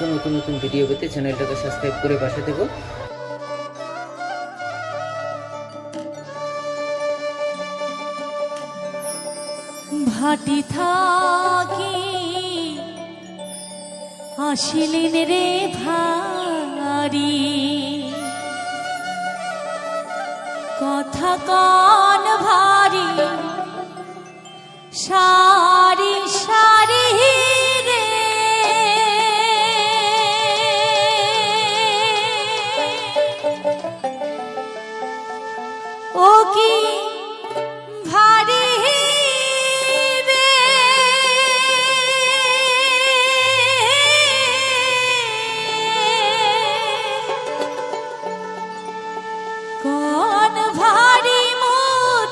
আছো, নতুন নতুন ভিডিও পেতে চ্যানেলটাকে সাবস্ক্রাইব করে পাশে থেকো। ভাটি থাকি আসিলেন রে ভারি, কথা কান ভারি সারি সারি রে, ও কি ভারি রে, কোন ভারি মোর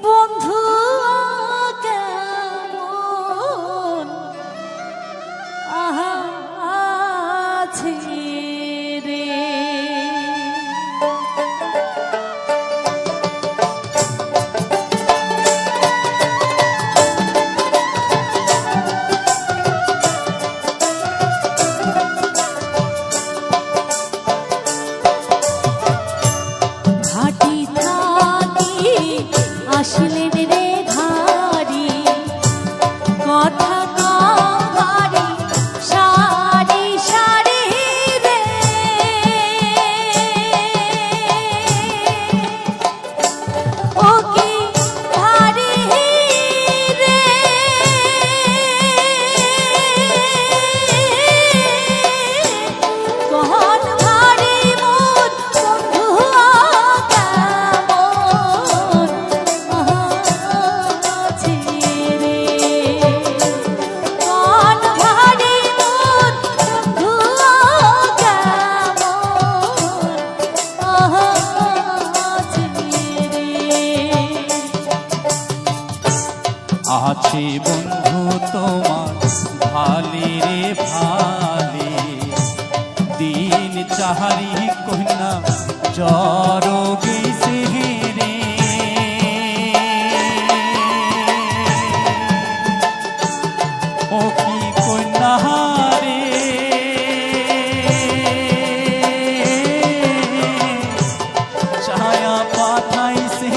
বন্ধু কেমন আছে রে। ভাটি থাকি আসিলেন রে ভারি, কথা ভারি সারি সারি রে, ও কি ভারি রে, কোন ভারি মোর বন্ধু কেমন আছে রে, কোন ভারি মোর বন্ধু কেমন আছে রে। আছে বন্ধু তোমার ভালি রে ভালি, দিন চাহারি কন্যা জর গেছে রে, ও কি কন্যা রে, ছায়া পাঠাইছে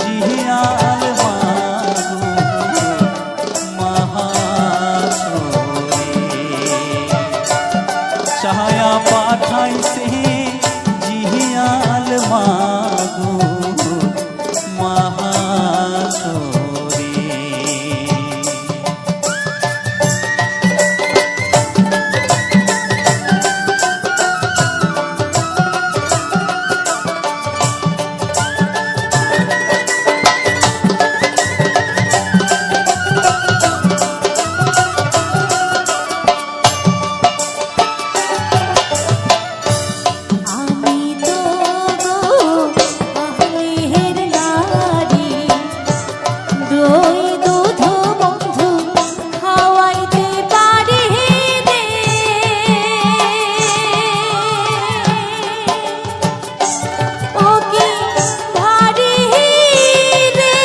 জিয়াল ছায়া পাঠাইছে জিয়াল মাগো মহাসরে। আমি তো গো আহলের নারী, দই দুধ বন্ধু খাওয়াইতে পারি রে, ও কি ভারি রে,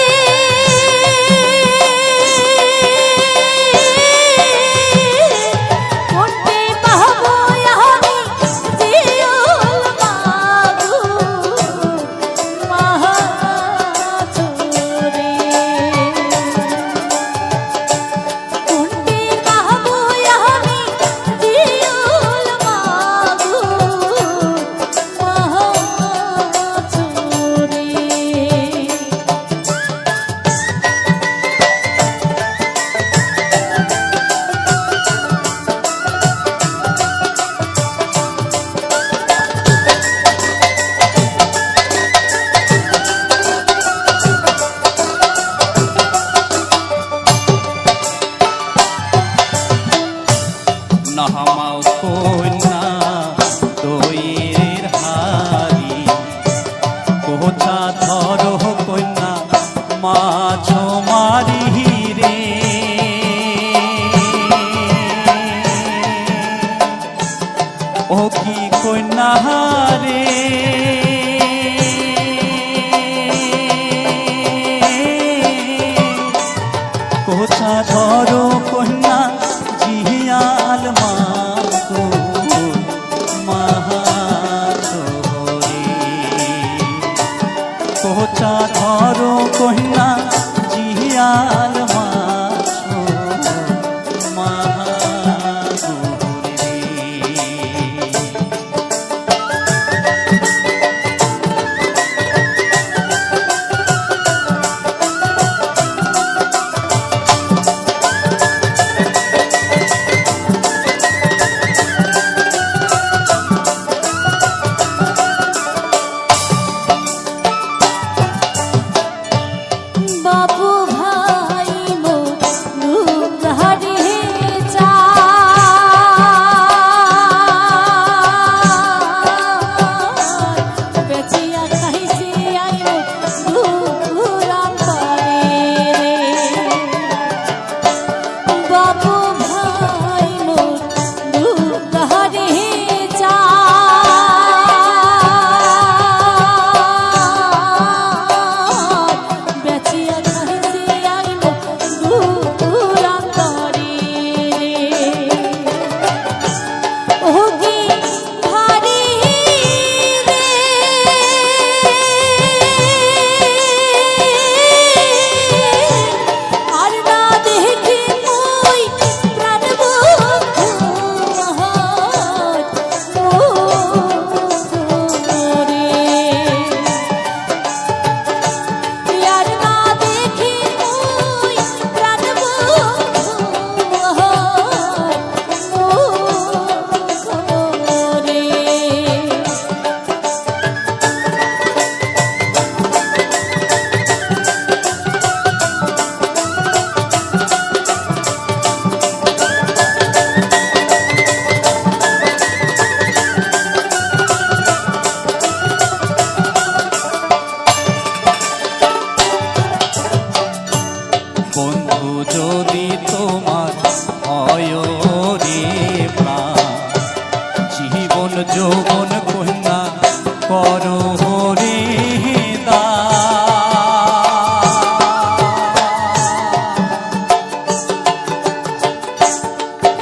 কোনটি পাবো আমি জিয়ল মাগো মহাচরে, কোনটি পাবো আমি জিয়ল মাগো নাহামাও কন্যা দইয়ের হারি, কোথা ধরো কন্যা মাছ মারি রে, ও কি কন্যা রে, কোথা ধরো কন্যা জিয়াল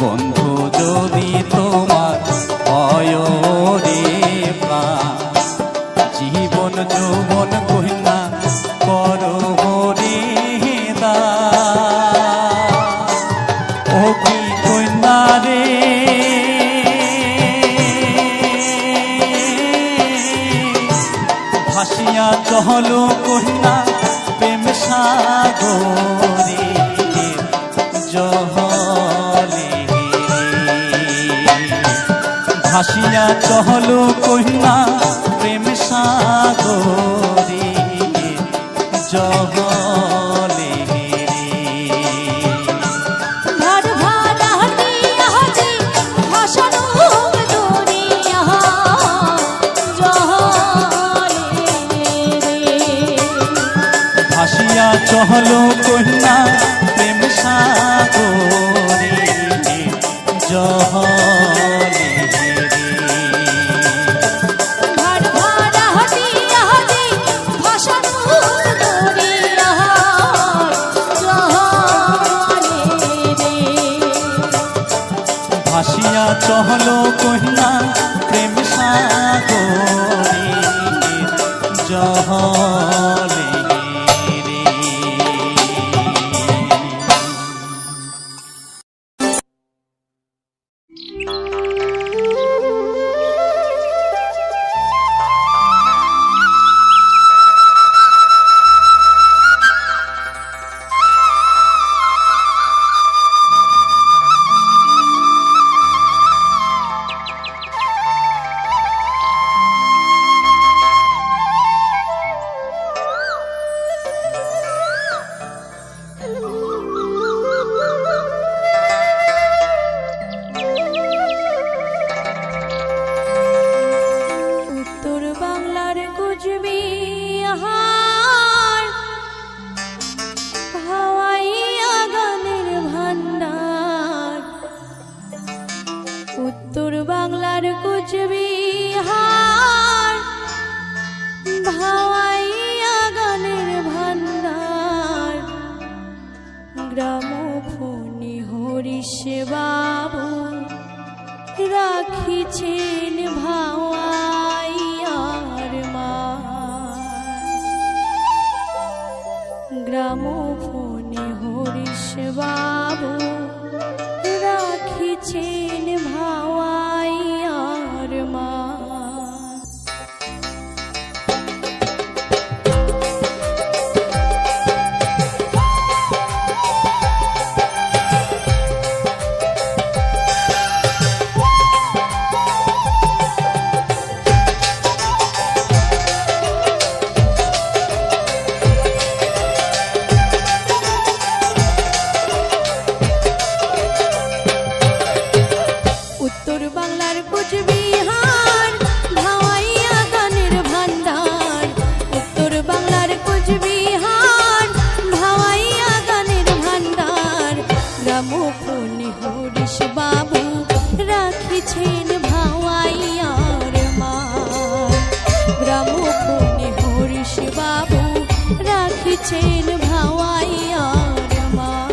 বন্ধু যদি তোমার হয় রে প্রাণ, জীবন যৌবন কহিনা করব রে দান। ও কি কন্যা রে ভাসিয়া চহলো কন্যা প্রেম সাগরে জহলে, ভাসিয়া চহলো কন্যা প্রেম সাগরে জহলে। ঘর ভাড়াটিয়া যে ভাসানো দরিয়া জলে রে। ভাসিয়া চহলো কন্যা প্রেম সাগরে জহলে। ঘর ভাড়াটিয়া যে ভাসানো দরিয়া জলে রে। ভাসিয়া চহলো কন্যা প্রেম সাগরে জহলে রে। উত্তর বাংলার কুচবিহার ভাওয়াইয়া গানের ভান্ডার। উত্তর বাংলার কুচবিহার ভাওয়াইয়া গানের ভান্ডার। গ্রামফোনে হরিশ বাবু রাখিছেন ভাওয়াইয়ার মান। গ্রামফোনে হরিশ বাবু রাখিছেন ভাওয়াইয়ার মান। উত্তর বাংলার কুচবিহার ভাওয়াইয়া গানের ভান্ডার। উত্তর বাংলার কুচবিহার ভাওয়াইয়া গানের ভান্ডার। গ্রামফোনে হরিশ বাবু রাখিছেন ভাওয়াইয়ার মান। গ্রামফোনে হরিশ বাবু রাখিছেন ভাওয়াইয়ার মান।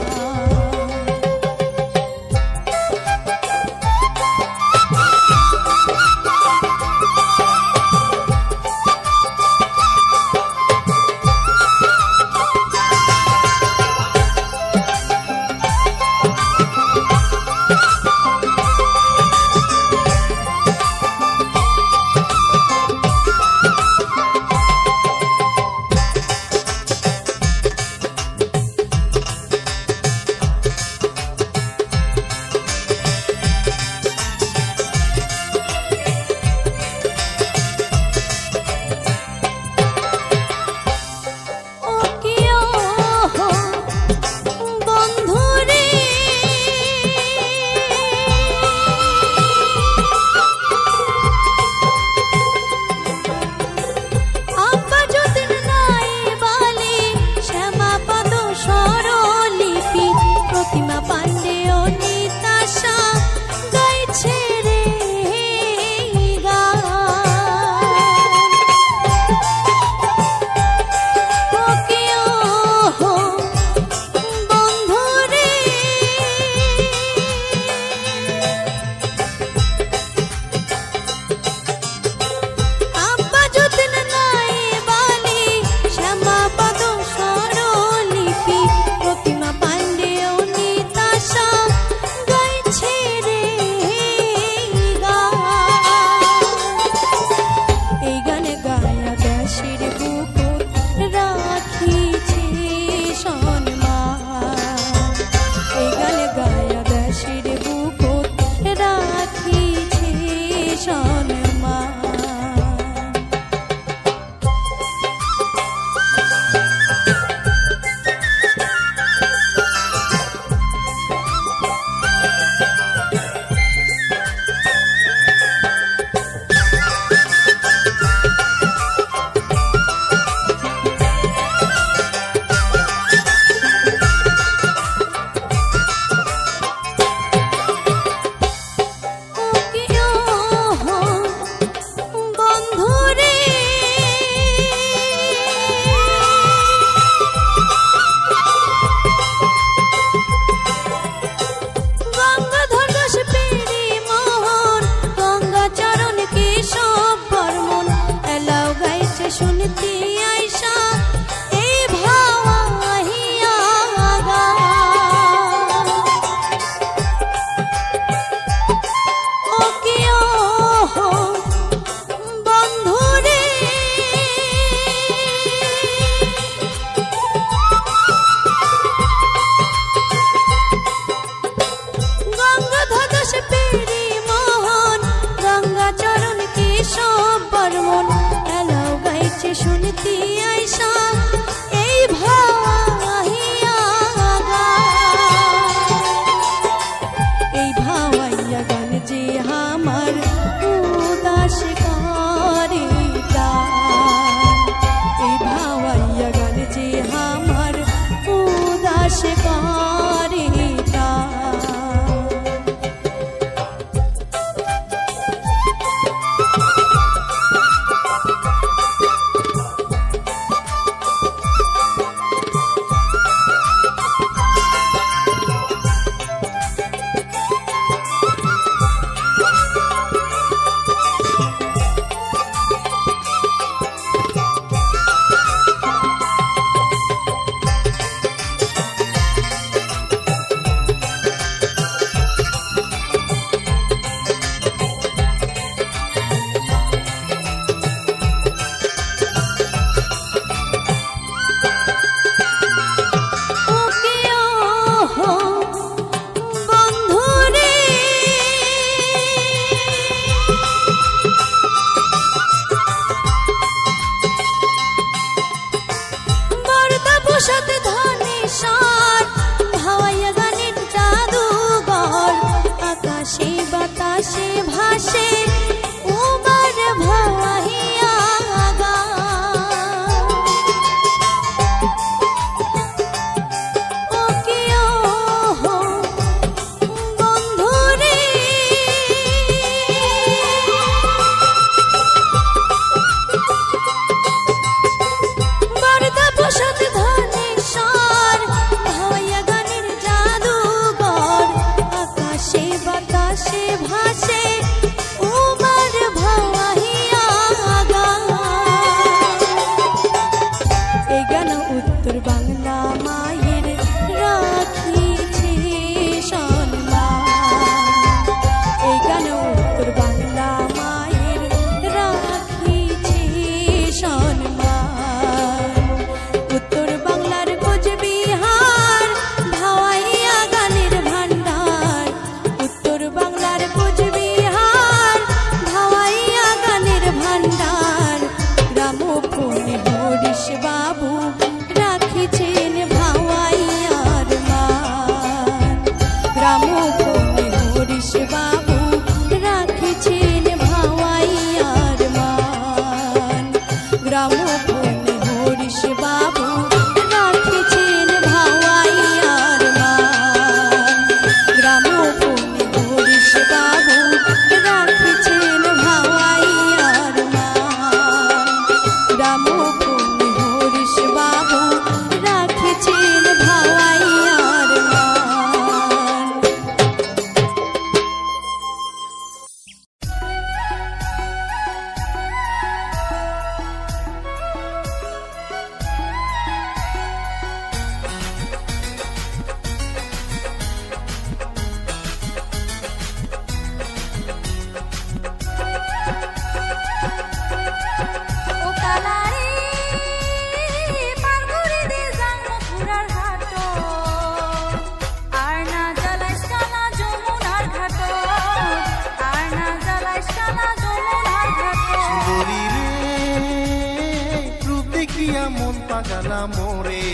পাগালা মোরে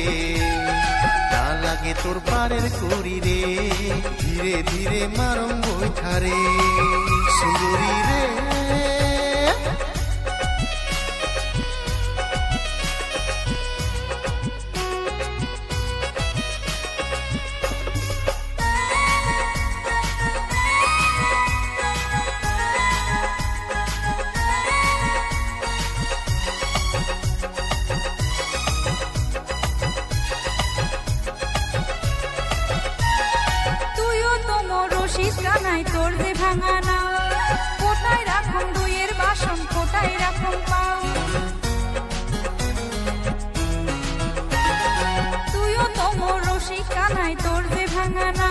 না লাগে তোর পারের করি রে ধীরে ধীরে মারম বৈঠারে সুন্দরী রে কানাই তোর যে ভাঙা না কোটায় রাখুন দুইয়ের বাসন কোটায় রাখুন পাও তুইও তো মোর রসিক কানাই তোর যে ভাঙা না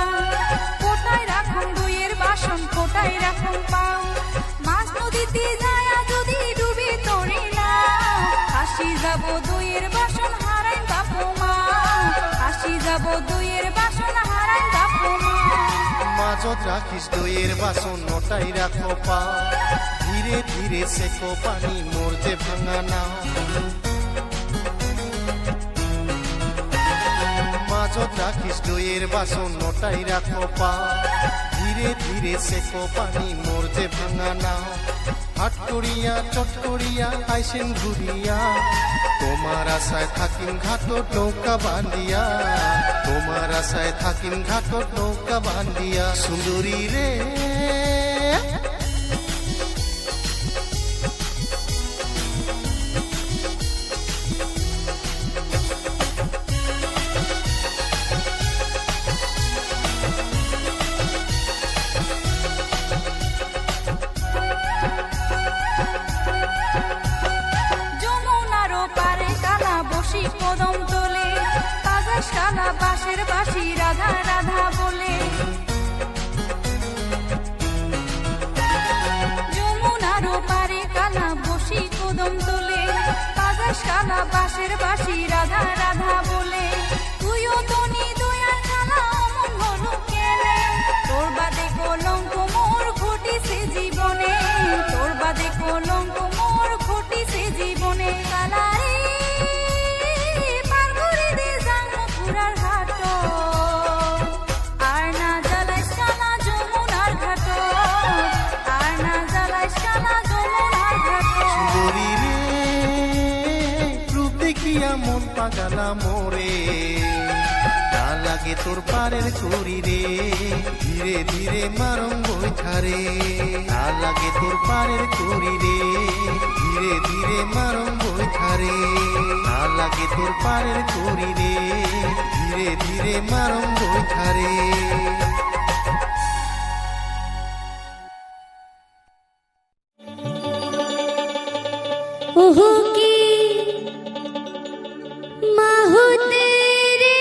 কোটায় রাখুন দুইয়ের বাসন কোটায় রাখুন পাও মাছ নদীতে যায় যদি ডুবে তোরে না হাসি যাব দুইয়ের বাসন হারাই বাপু মা হাসি যাব দুইয়ের বাসন হারাই বাপু মা মাঝত রাখিস দইয়ের বাসন নটাই রাখো পা ধীরে ধীরে সেকো পানি মোর যে ভাঙা না মাঝত রাখিস দইয়ের বাসন নটাই রাখো পা ধীরে ধীরে সেকো পানি মোর যে ভাঙা না হাট করিয়া চট করিয়া আইসেন ঘুরিয়া তোমার আশায় থাকিম ঘাটত নৌকা বান্ধিয়া তোমার আশায় থাকিম ঘাটত নৌকা বান্ধিয়া সুন্দরী রে কদম তোলে বাজাস কালা বাঁশের বাঁশি রাধা রাধা বলে যমুনার পারে কালা বসি কদম তোলে বাজাস কালা বাঁশের বাঁশি রাধা রাধা বলে তুইও তনি দয়ার কালা অমন হলো কেনে তোর বাদে কলঙ্ক মোর ঘটিছে জীবনে তোর বাদে কলঙ্ক মোর ঘটিছে জীবনে কালা রে আর না জ্বালাইস কানা যমুনার ঘাট আর না জ্বালাইস কানা যমুনার ঘাট সুন্দরী রে রূপ দেখিয়া মন পাগালা মোরে না লাগে তোর পারের করি রে ধীরে ধীরে মারম বৈঠারে না লাগে তোর পারের করি রে ধীরে ধীরে মারম বৈঠারে না লাগে তোর পারের করি রে ধীরে ধীরে মারম বৈঠারে ওহো কি মাহুতে রে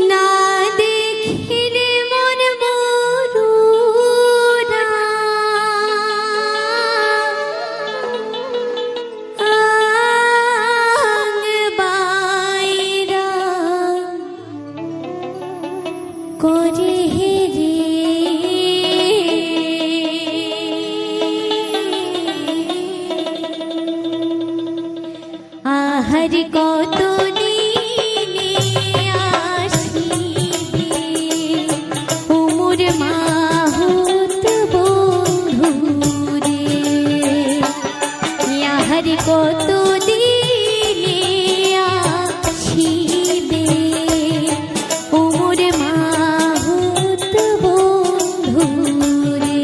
না দেখিলে মন মরুরা আং বাইরা করে রে আহার কত দিনে আসিবে উমর মাহুত বন্ধুরে আহার কত দিনে আসিবে উমর মাহুত বন্ধুরে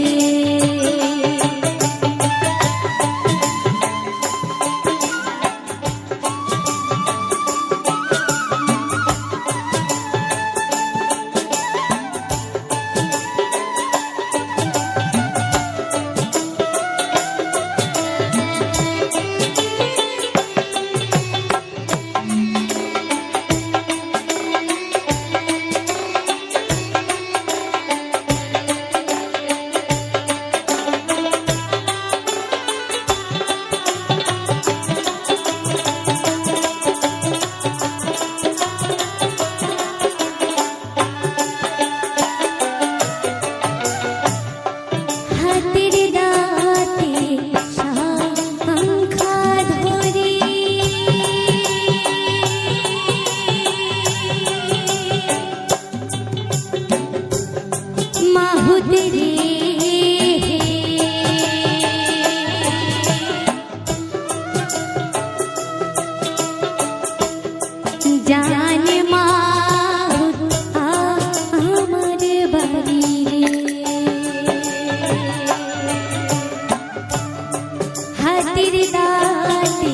হাতের দাঁতে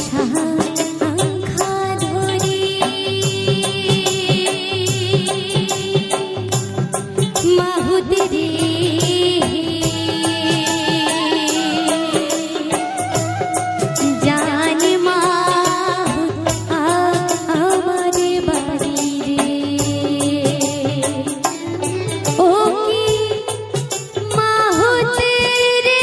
শাঁখা ধরে মাহুত রে জান মাহুত আমার বাড়ি রে ও কি মাহুত রে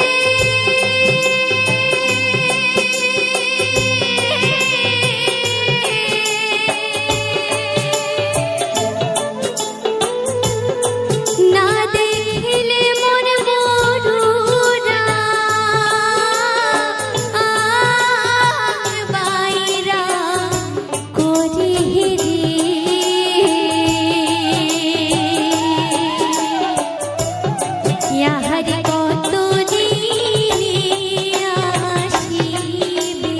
না দেখিলে মন মরুরা বাইরা করে রে ইয়াহার কত দিনে আসিবে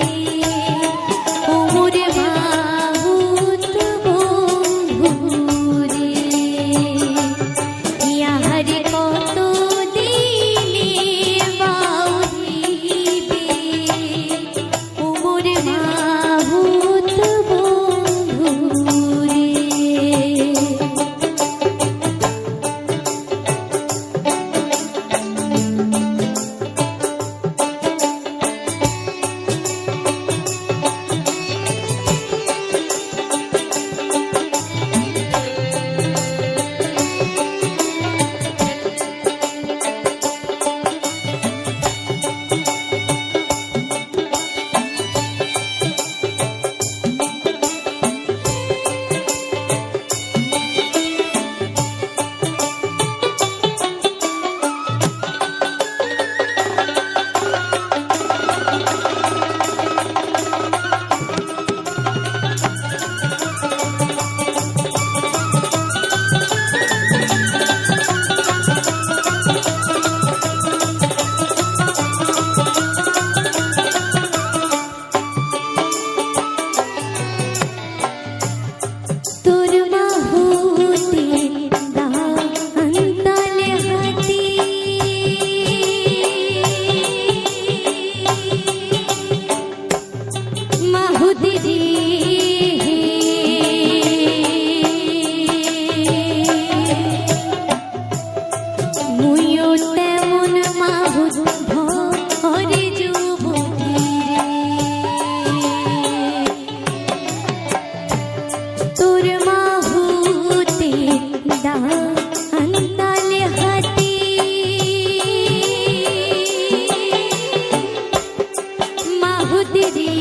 ওমর মাহুত বন্ধু রে ইয়াহার কত দিনে বাউরিবে ওমর মাহুত বন্ধু রে তোর মাহুতে দান্তালে হাতি মাহুতে রে মুইও তেমন মাহুত ভরে যুবতী রে তোর মাহুতে দান্তালে হাতি মাহুত রে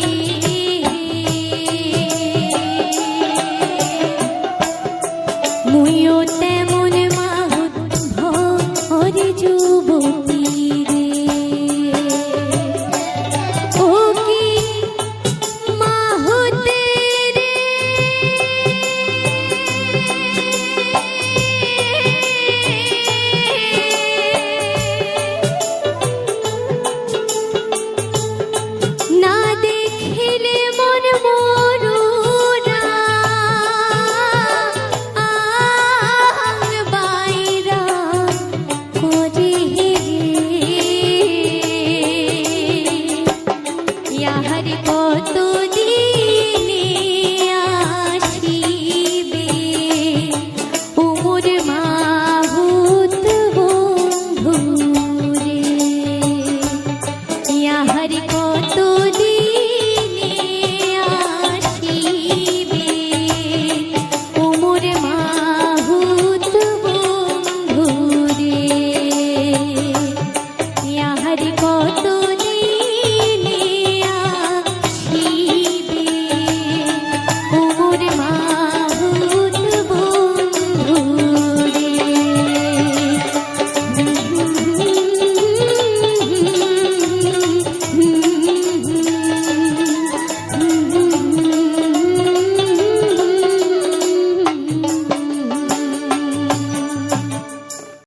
মুইও তেমন মাহুত ভরে যুবতী রে ও কি মাহুত রে না দেখিলে মন মরুরা বাইরা করে রে ইয়াহার কত দিনে আসিবে ওমর মাহুত বন্ধু রে ইয়াহার কত